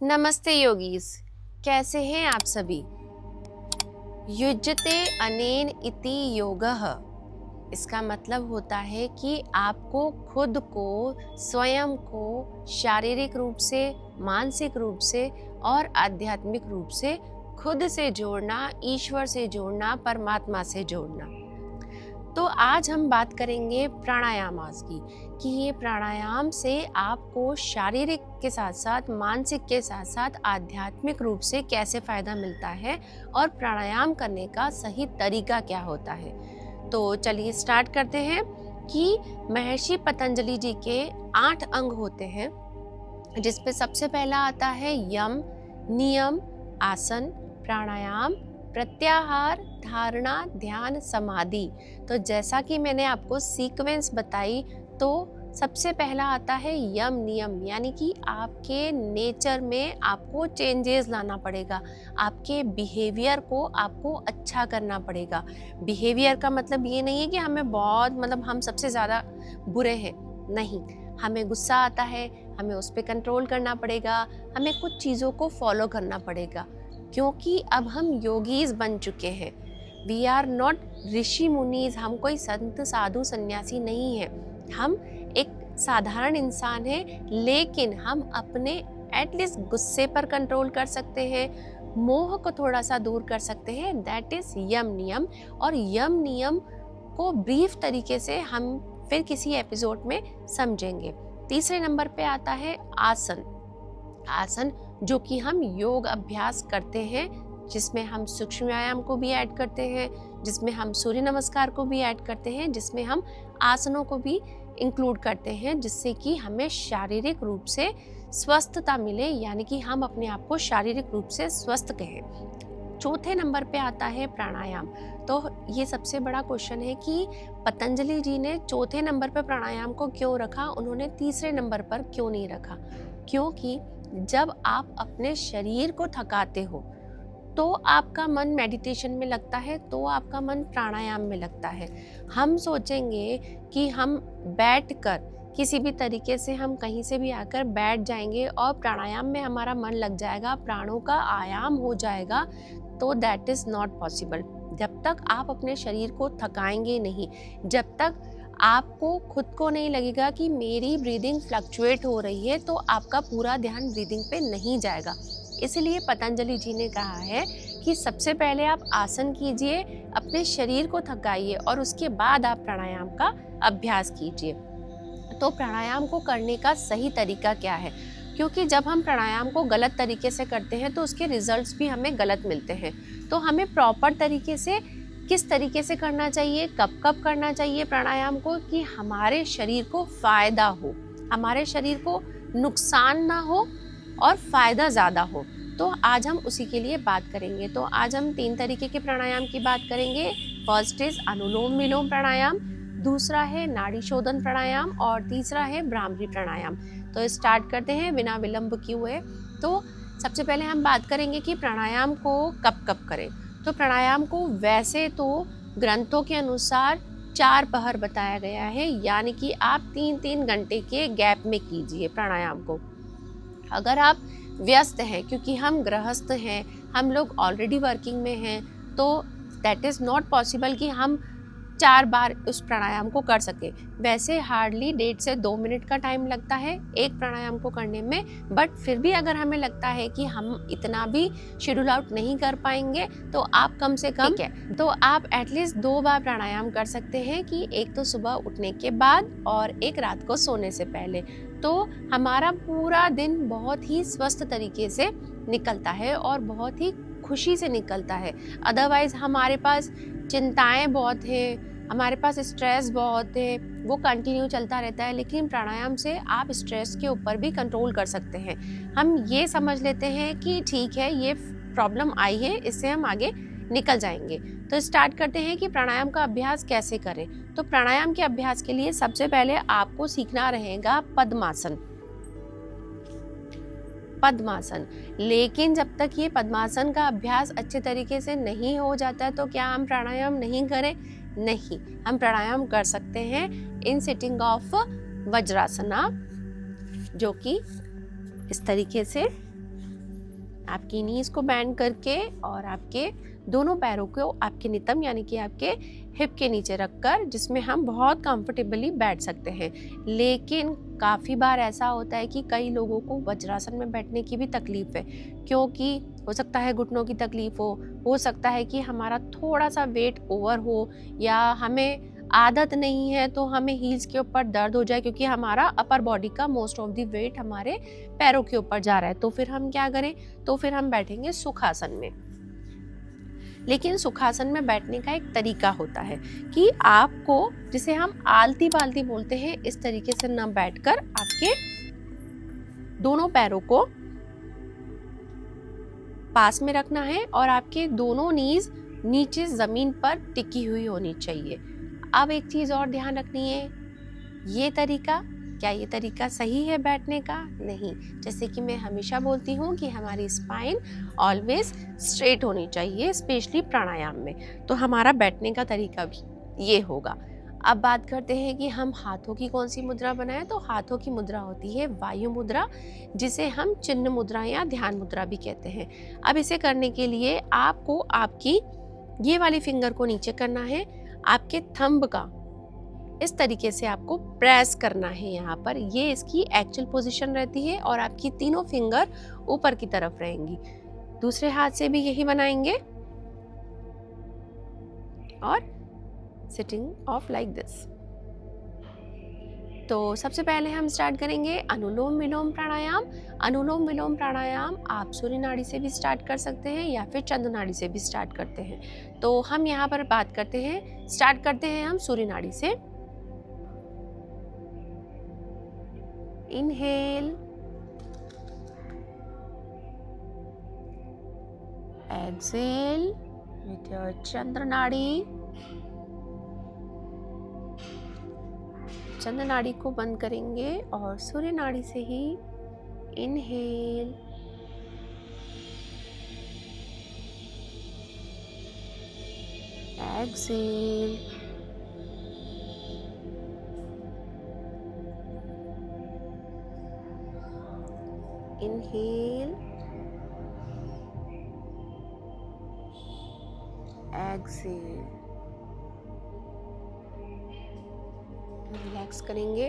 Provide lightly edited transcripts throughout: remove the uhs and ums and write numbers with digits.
नमस्ते योगीस, कैसे हैं आप सभी। युज्यते अनेन इति योगः, इसका मतलब होता है कि आपको खुद को, स्वयं को शारीरिक रूप से, मानसिक रूप से और आध्यात्मिक रूप से खुद से जोड़ना, ईश्वर से जोड़ना, परमात्मा से जोड़ना। तो आज हम बात करेंगे प्राणायाम की, कि ये प्राणायाम से आपको शारीरिक के साथ साथ, मानसिक के साथ साथ आध्यात्मिक रूप से कैसे फ़ायदा मिलता है और प्राणायाम करने का सही तरीका क्या होता है। तो चलिए स्टार्ट करते हैं कि महर्षि पतंजलि जी के 8 अंग होते हैं, जिसपे सबसे पहला आता है यम, नियम, आसन, प्राणायाम, प्रत्याहार, धारणा, ध्यान, समाधि। तो जैसा कि मैंने आपको सीक्वेंस बताई, तो सबसे पहला आता है यम नियम, यानी कि आपके नेचर में आपको चेंजेस लाना पड़ेगा, आपके बिहेवियर को आपको अच्छा करना पड़ेगा। बिहेवियर का मतलब ये नहीं है कि हमें हम सबसे ज़्यादा बुरे हैं, नहीं। हमें गुस्सा आता है, हमें उस पर कंट्रोल करना पड़ेगा, हमें कुछ चीज़ों को फॉलो करना पड़ेगा, क्योंकि अब हम योगीज बन चुके हैं। वी आर नॉट ऋषि मुनीज, हम कोई संत साधु सन्यासी नहीं है, हम एक साधारण इंसान हैं, लेकिन हम अपने एटलीस्ट गुस्से पर कंट्रोल कर सकते हैं, मोह को थोड़ा सा दूर कर सकते हैं। दैट इज यम नियम। और यम नियम को ब्रीफ तरीके से हम फिर किसी एपिसोड में समझेंगे। तीसरे नंबर पे आता है आसन। आसन जो कि हम योग अभ्यास करते हैं, जिसमें हम सूक्ष्म व्यायाम को भी ऐड करते हैं, जिसमें हम सूर्य नमस्कार को भी ऐड करते हैं, जिसमें हम आसनों को भी इंक्लूड करते हैं, जिससे कि हमें शारीरिक रूप से स्वस्थता मिले, यानी कि हम अपने आप को शारीरिक रूप से स्वस्थ कहें। चौथे नंबर पे आता है प्राणायाम। तो ये सबसे बड़ा क्वेश्चन है कि पतंजलि जी ने चौथे नंबर पर प्राणायाम को क्यों रखा, उन्होंने तीसरे नंबर पर क्यों नहीं रखा। क्योंकि जब आप अपने शरीर को थकाते हो तो आपका मन मेडिटेशन में लगता है, तो आपका मन प्राणायाम में लगता है। हम सोचेंगे कि हम बैठकर किसी भी तरीके से हम कहीं से भी आकर बैठ जाएंगे और प्राणायाम में हमारा मन लग जाएगा, प्राणों का आयाम हो जाएगा, तो दैट इज़ नॉट पॉसिबल। जब तक आप अपने शरीर को थकाएंगे नहीं, जब तक आपको खुद को नहीं लगेगा कि मेरी ब्रीदिंग फ्लक्चुएट हो रही है, तो आपका पूरा ध्यान ब्रीदिंग पे नहीं जाएगा। इसलिए पतंजलि जी ने कहा है कि सबसे पहले आप आसन कीजिए, अपने शरीर को थकाइए और उसके बाद आप प्राणायाम का अभ्यास कीजिए। तो प्राणायाम को करने का सही तरीका क्या है, क्योंकि जब हम प्राणायाम को गलत तरीके से करते हैं तो उसके रिजल्ट्स भी हमें गलत मिलते हैं। तो हमें प्रॉपर तरीके से, किस तरीके से करना चाहिए, कब कब करना चाहिए प्राणायाम को, कि हमारे शरीर को फ़ायदा हो, हमारे शरीर को नुकसान ना हो और फ़ायदा ज़्यादा हो। तो आज हम उसी के लिए बात करेंगे। तो आज हम 3 तरीके के प्राणायाम की बात करेंगे। फर्स्ट इज़ अनुलोम विलोम प्राणायाम, दूसरा है नाड़ी शोधन प्राणायाम और तीसरा है भ्रामरी प्राणायाम। तो स्टार्ट करते हैं बिना विलंब किए हुए। तो सबसे पहले हम बात करेंगे कि प्राणायाम को कब कब करें। तो प्राणायाम को वैसे तो ग्रंथों के अनुसार 4 पहर बताया गया है, यानी कि आप 3-3 घंटे के गैप में कीजिए प्राणायाम को। अगर आप व्यस्त हैं, क्योंकि हम गृहस्थ हैं, हम लोग ऑलरेडी वर्किंग में हैं, तो दैट इज़ नॉट पॉसिबल कि हम 4 बार उस प्राणायाम को कर सकें। वैसे हार्डली 1.5 से 2 मिनट का टाइम लगता है एक प्राणायाम को करने में, बट फिर भी अगर हमें लगता है कि हम इतना भी शेड्यूल आउट नहीं कर पाएंगे, तो आप कम से कम, ठीक है, तो आप एटलीस्ट 2 बार प्राणायाम कर सकते हैं, कि एक तो सुबह उठने के बाद और एक रात को सोने से पहले। तो हमारा पूरा दिन बहुत ही स्वस्थ तरीके से निकलता है और बहुत ही खुशी से निकलता है। अदरवाइज हमारे पास चिंताएं बहुत हैं, हमारे पास स्ट्रेस बहुत है, वो कंटिन्यू चलता रहता है। लेकिन प्राणायाम से आप स्ट्रेस के ऊपर भी कंट्रोल कर सकते हैं। हम ये समझ लेते हैं कि ठीक है, ये प्रॉब्लम आई है, इससे हम आगे निकल जाएंगे। तो स्टार्ट करते हैं कि प्राणायाम का अभ्यास कैसे करें। तो प्राणायाम के अभ्यास के लिए सबसे पहले आपको सीखना रहेगा पद्मासन। पद्मासन। लेकिन जब तक ये पद्मासन का अभ्यास अच्छे तरीके से नहीं हो जाता, तो क्या हम प्राणायाम नहीं करें? नहीं, हम प्राणायाम कर सकते हैं इन सिटिंग ऑफ वज्रासना, जो कि इस तरीके से आपकी नीज को बैंड करके और आपके दोनों पैरों को आपके नितंब यानी कि आपके हिप के नीचे रखकर, जिसमें हम बहुत कंफर्टेबली बैठ सकते हैं। लेकिन काफ़ी बार ऐसा होता है कि कई लोगों को वज्रासन में बैठने की भी तकलीफ है, क्योंकि हो सकता है घुटनों की तकलीफ हो सकता है कि हमारा थोड़ा सा वेट ओवर हो, या हमें आदत नहीं है तो हमें हील्स के ऊपर दर्द हो जाए, क्योंकि हमारा अपर बॉडी का मोस्ट ऑफ द वेट हमारे पैरों के ऊपर जा रहा है। तो फिर हम क्या करें, तो फिर हम बैठेंगे सुखासन में। लेकिन सुखासन में बैठने का एक तरीका होता है कि आपको, जिसे हम आलती पालती बोलते हैं, इस तरीके से न बैठकर आपके दोनों पैरों को पास में रखना है और आपके दोनों नीज नीचे जमीन पर टिकी हुई होनी चाहिए। अब एक चीज और ध्यान रखनी है, ये तरीका, क्या ये तरीका सही है बैठने का? नहीं। जैसे कि मैं हमेशा बोलती हूँ कि हमारी स्पाइन ऑलवेज स्ट्रेट होनी चाहिए, स्पेशली प्राणायाम में। तो हमारा बैठने का तरीका भी ये होगा। अब बात करते हैं कि हम हाथों की कौन सी मुद्रा बनाएं। तो हाथों की मुद्रा होती है वायु मुद्रा, जिसे हम चिन्ह मुद्रा या ध्यान मुद्रा भी कहते हैं। अब इसे करने के लिए आपको आपकी ये वाली फिंगर को नीचे करना है, आपके थंब का इस तरीके से आपको प्रेस करना है यहाँ पर। ये इसकी एक्चुअल पोजीशन रहती है और आपकी तीनों फिंगर ऊपर की तरफ रहेंगी। दूसरे हाथ से भी यही बनाएंगे और सिटिंग ऑफ लाइक दिस। तो सबसे पहले हम स्टार्ट करेंगे अनुलोम विलोम प्राणायाम। अनुलोम विलोम प्राणायाम आप सूर्य नाड़ी से भी स्टार्ट कर सकते हैं या फिर चंद्र नाड़ी से भी स्टार्ट करते हैं। तो हम यहाँ पर बात करते हैं, स्टार्ट करते हैं हम सूर्य नाड़ी से। इनहेल, एक्सेल विथ योर चंद्र नाड़ी। चंद्र नाड़ी को बंद करेंगे और सूर्य नाड़ी से ही inhale, exhale, inhale, exhale, relax करेंगे।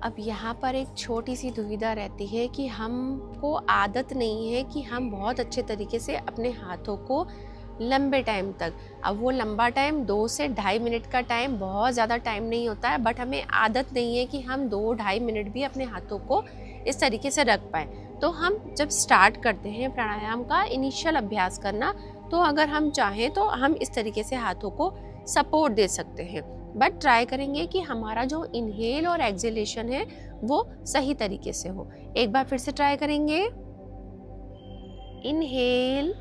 अब यहाँ पर एक छोटी सी दुविधा रहती है कि हमको आदत नहीं है कि हम बहुत अच्छे तरीके से अपने हाथों को लंबे टाइम तक, अब वो लंबा टाइम 2 से 2.5 मिनट का टाइम बहुत ज़्यादा टाइम नहीं होता है, बट हमें आदत नहीं है कि हम 2-2.5 मिनट भी अपने हाथों को इस तरीके से रख पाएँ। तो हम जब स्टार्ट करते हैं प्राणायाम का इनिशियल अभ्यास करना, तो अगर हम चाहें तो हम इस तरीके से हाथों को सपोर्ट दे सकते हैं, बट ट्राई करेंगे कि हमारा जो इनहेल और एक्सहेलेशन है वो सही तरीके से हो। एक बार फिर से ट्राई करेंगे। Inhale,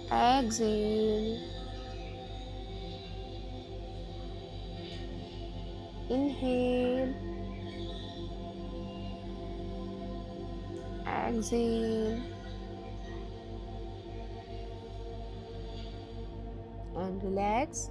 exhale, inhale, exhale and relax.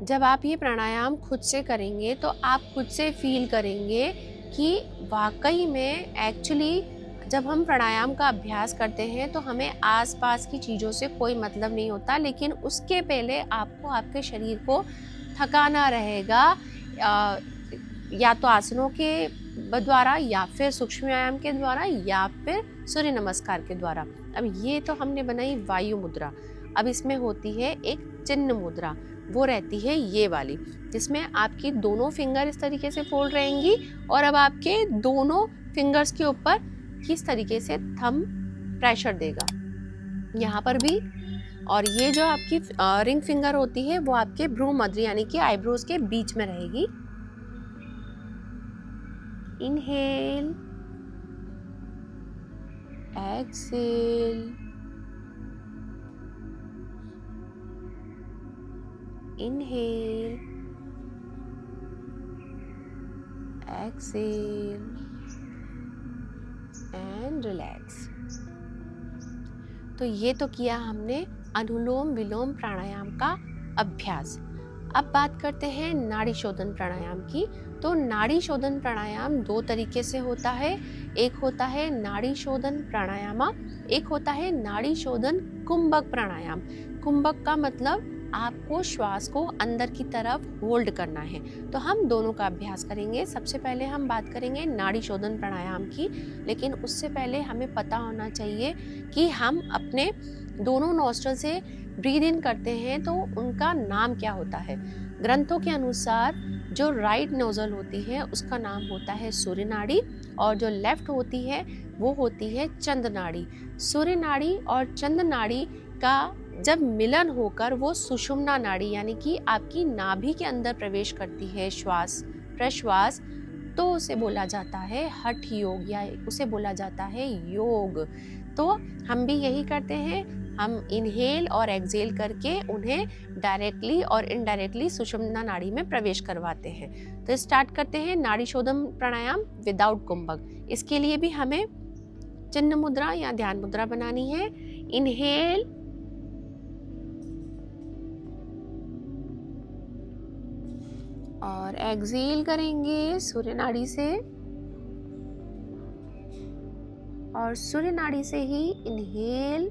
जब आप ये प्राणायाम खुद से करेंगे तो आप खुद से फील करेंगे कि वाकई में एक्चुअली जब हम प्राणायाम का अभ्यास करते हैं तो हमें आसपास की चीज़ों से कोई मतलब नहीं होता, लेकिन उसके पहले आपको आपके शरीर को थकाना रहेगा, या तो आसनों के द्वारा या फिर सूक्ष्म व्यायाम के द्वारा या फिर सूर्य नमस्कार के द्वारा। अब ये तो हमने बनाई वायु मुद्रा। अब इसमें होती है एक चिन्ह मुद्रा, वो रहती है ये वाली, जिसमें आपकी दोनों फिंगर इस तरीके से फोल्ड रहेंगी और अब आपके दोनों फिंगर्स के ऊपर किस तरीके से थंब प्रेशर देगा यहाँ पर भी, और ये जो आपकी रिंग फिंगर होती है वो आपके भ्रू मध्य यानी कि आईब्रोज के बीच में रहेगी। Inhale, exhale, inhale, exhale and relax. तो ये तो किया हमने अनुलोम विलोम प्राणायाम का अभ्यास। अब बात करते हैं नाड़ी शोधन प्राणायाम की। तो नाड़ी शोधन प्राणायाम दो तरीके से होता है। एक होता है नाड़ी शोधन प्राणायाम, एक होता है नाड़ी शोधन कुंभक प्राणायाम। कुंभक का मतलब आपको श्वास को अंदर की तरफ होल्ड करना है। तो हम दोनों का अभ्यास करेंगे। सबसे पहले हम बात करेंगे नाड़ी शोधन प्राणायाम की, लेकिन उससे पहले हमें पता होना चाहिए कि हम अपने दोनों नॉस्ट्रल से ब्रीद इन करते हैं तो उनका नाम क्या होता है। ग्रंथों के अनुसार जो राइट नोजल होती है उसका नाम होता है सूर्य नाड़ी, और जो लेफ्ट होती है वो होती है चंद्र नाड़ी। सूर्य नाड़ी और चंद्र नाड़ी का जब मिलन होकर वो सुषुम्ना नाड़ी यानी कि आपकी नाभि के अंदर प्रवेश करती है श्वास प्रश्वास, तो उसे बोला जाता है हठ योग या उसे बोला जाता है योग। तो हम भी यही करते हैं, हम इनहेल और एक्सहेल करके उन्हें डायरेक्टली और इनडायरेक्टली सुषुम्ना नाड़ी में प्रवेश करवाते हैं। तो स्टार्ट करते हैं नाड़ी शोधन प्राणायाम विदाउट कुंभक। इसके लिए भी हमें चिन्ह मुद्रा या ध्यान मुद्रा बनानी है। इनहेल और एक्सहेल करेंगे सूर्य नाड़ी से, और सूर्य नाड़ी से ही इनहेल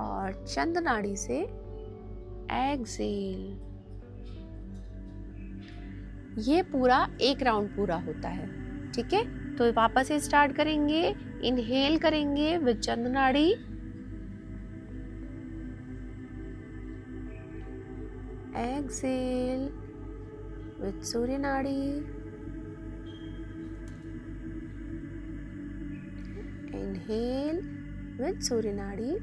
और चंद्र नाड़ी से एक्सहेल। ये पूरा एक राउंड पूरा होता है। ठीक है, तो वापस से स्टार्ट करेंगे। इनहेल करेंगे विद चंद्र नाड़ी, एक्सहेल विद सूर्य नाड़ी, इनहेल विद सूर्य नाड़ी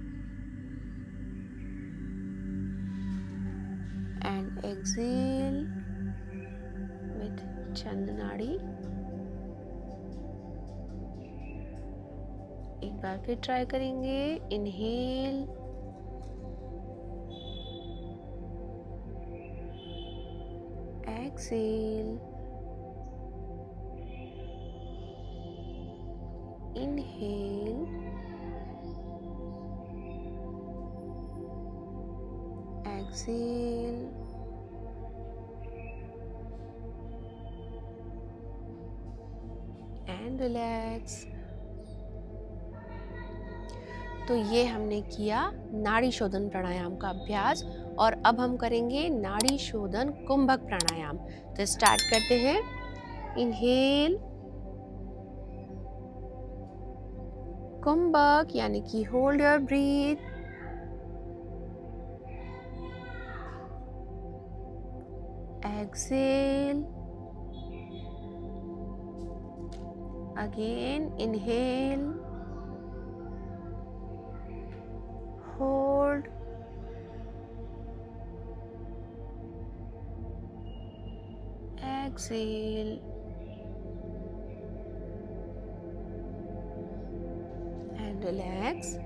and exhale with चंद्र नाड़ी। एक बार फिर ट्राई करेंगे। Inhale, exhale, inhale, exhale, and relax. तो ये हमने किया नाड़ी शोधन प्राणायाम का अभ्यास, और अब हम करेंगे नाड़ी शोधन कुंभक प्राणायाम। तो स्टार्ट करते हैं। इनहेल, कुंभक यानी कि hold your breathe, exhale, again inhale, hold, exhale, and relax।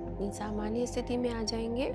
अपनी सामान्य स्थिति में आ जाएंगे।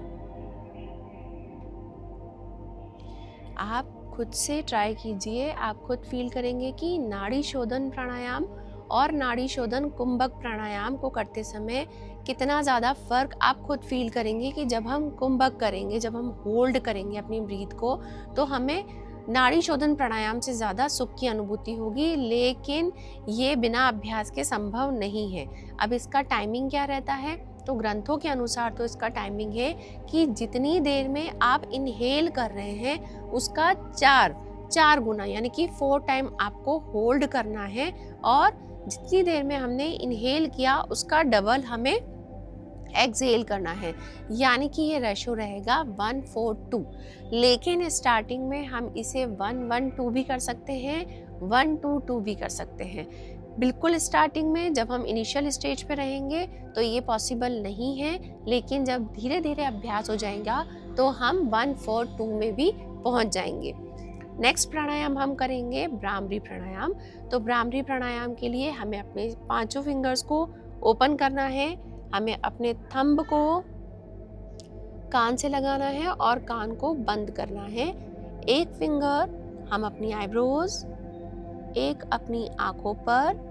आप खुद से ट्राई कीजिए, आप खुद फील करेंगे कि नाड़ी शोधन प्राणायाम और नाड़ी शोधन कुंभक प्राणायाम को करते समय कितना ज़्यादा फर्क आप खुद फील करेंगे कि जब हम कुंभक करेंगे, जब हम होल्ड करेंगे अपनी ब्रीथ को, तो हमें नाड़ी शोधन प्राणायाम से ज़्यादा सुख की अनुभूति होगी। लेकिन ये बिना अभ्यास के संभव नहीं है। अब इसका टाइमिंग क्या रहता है? तो ग्रंथों के अनुसार तो इसका टाइमिंग है कि जितनी देर में आप इनहेल कर रहे हैं उसका चार गुना यानी कि 4 टाइम आपको होल्ड करना है, और जितनी देर में हमने इनहेल किया उसका डबल हमें एक्सहेल करना है, यानी कि ये रेशो रहेगा 1:4:2। लेकिन स्टार्टिंग में हम इसे 1:1:2 भी कर सकते हैं, 1:2:2 भी कर सकते हैं। बिल्कुल स्टार्टिंग में जब हम इनिशियल स्टेज पे रहेंगे तो ये पॉसिबल नहीं है, लेकिन जब धीरे धीरे अभ्यास हो जाएगा तो हम 1:4:2 में भी पहुंच जाएंगे। नेक्स्ट प्राणायाम हम करेंगे भ्रामरी प्राणायाम। तो भ्रामरी प्राणायाम के लिए हमें अपने 5 फिंगर्स को ओपन करना है, हमें अपने थंब को कान से लगाना है और कान को बंद करना है। एक फिंगर हम अपनी आईब्रोज, एक अपनी आंखों पर,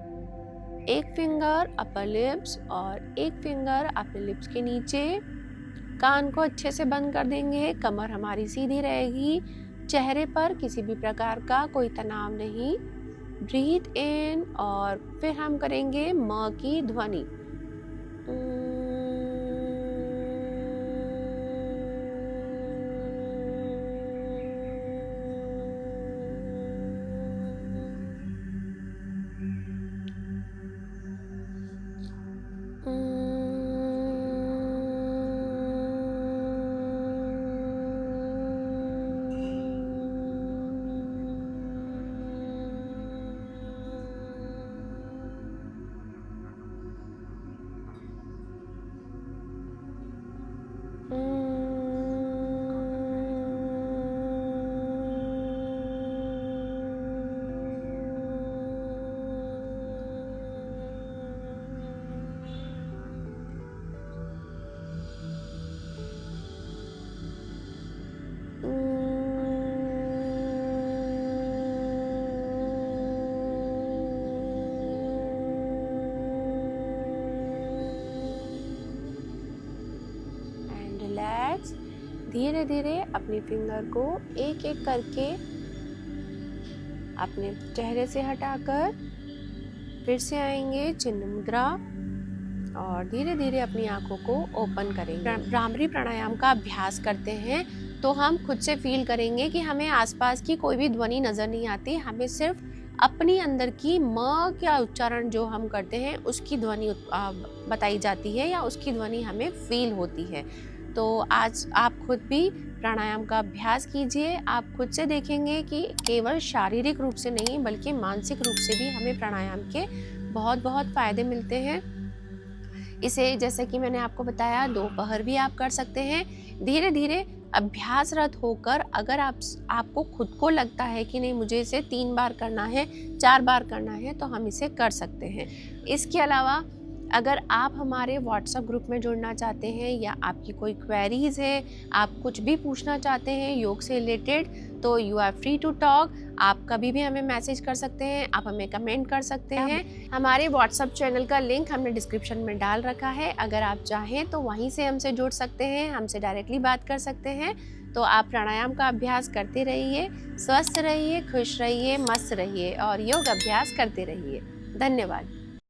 एक फिंगर अपर लिप्स और एक फिंगर अपर लिप्स के नीचे। कान को अच्छे से बंद कर देंगे, कमर हमारी सीधी रहेगी, चेहरे पर किसी भी प्रकार का कोई तनाव नहीं। ब्रीथ इन और फिर हम करेंगे म की ध्वनि। रिलैक्स। धीरे धीरे अपनी फिंगर को एक एक करके अपने चेहरे से हटाकर फिर से आएंगे चिन्ह मुद्रा और धीरे धीरे अपनी आंखों को ओपन करेंगे। भ्रामरी प्राणायाम का अभ्यास करते हैं तो हम खुद से फील करेंगे कि हमें आसपास की कोई भी ध्वनि नजर नहीं आती, हमें सिर्फ अपनी अंदर की म का उच्चारण जो हम करते हैं उसकी ध्वनि बताई जाती है या उसकी ध्वनि हमें फील होती है। तो आज आप खुद भी प्राणायाम का अभ्यास कीजिए। आप खुद से देखेंगे कि केवल शारीरिक रूप से नहीं बल्कि मानसिक रूप से भी हमें प्राणायाम के बहुत बहुत फायदे मिलते हैं। इसे जैसे कि मैंने आपको बताया दोपहर भी आप कर सकते हैं। धीरे धीरे अभ्यासरत होकर अगर आपको खुद को लगता है कि नहीं मुझे इसे 3 बार करना है, 4 बार करना है, तो हम इसे कर सकते हैं। इसके अलावा अगर आप हमारे व्हाट्सएप ग्रुप में जुड़ना चाहते हैं या आपकी कोई क्वेरीज है, आप कुछ भी पूछना चाहते हैं योग से रिलेटेड, तो you are free to talk. आप कभी भी हमें मैसेज कर सकते हैं, आप हमें कमेंट कर सकते हैं। हमारे व्हाट्सएप चैनल का लिंक हमने डिस्क्रिप्शन में डाल रखा है, अगर आप चाहें तो वहीं से हमसे जुड़ सकते हैं, हमसे डायरेक्टली बात कर सकते हैं। तो आप प्राणायाम का अभ्यास करते रहिए, स्वस्थ रहिए, खुश रहिए, मस्त रहिए और योग अभ्यास करते रहिए। धन्यवाद।